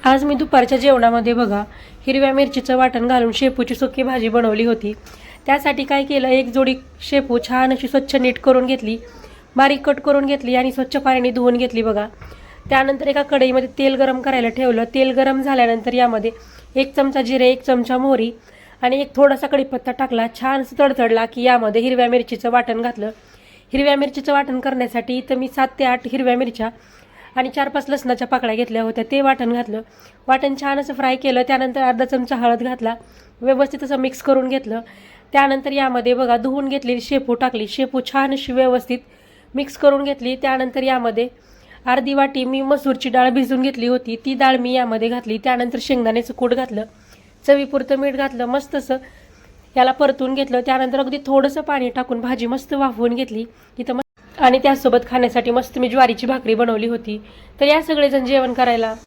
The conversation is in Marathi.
आज मी दुपारच्या जेवणामध्ये बघा हिरव्या मिरचीचं वाटण घालून शेपूची सुकी भाजी बनवली होती। त्यासाठी काय केलं, एक जोडी शेपू छान अशी स्वच्छ नीट करून घेतली, बारीक कट करून घेतली आणि स्वच्छ पाण्याने धुवून घेतली बघा। त्यानंतर एका कढईमध्ये तेल गरम करायला ठेवलं। तेल गरम झाल्यानंतर यामध्ये 1 चमचा जिरे, 1 चमचा मोहरी आणि एक थोडासा कढीपत्ता टाकला। छान तडतडला की यामध्ये हिरव्या मिरचीचं वाटण घातलं। हिरव्या मिरचीचं वाटण करण्यासाठी इथं मी 7 ते 8 हिरव्या मिरच्या आणि 4-5 लसणाच्या पाकळ्या घेतल्या होत्या, ते वाटण घातलं। वाटण छान असं फ्राय केलं। त्यानंतर अर्धा चमचा हळद घातला, व्यवस्थित असं मिक्स करून घेतलं। त्यानंतर यामध्ये बघा धुवून घेतलेली शेपू टाकली। शेपू छान अशी व्यवस्थित मिक्स करून घेतली। त्यानंतर यामध्ये अर्धी वाटी मी मसूरची डाळ भिजवून घेतली होती, ती डाळ मी यामध्ये घातली। त्यानंतर शेंगदाण्याचं कूट घातलं, चवीपुरतं मीठ घातलं, मस्त असं याला परतून घेतलं। त्यानंतर अगदी थोडंसं पाणी टाकून भाजी मस्त वाफवून घेतली इथं आणि त्यासोबत खाण्यासाठी मस्त मी ज्वारीची भाकरी बनवली होती। तर या सगळेजण जेवण करायला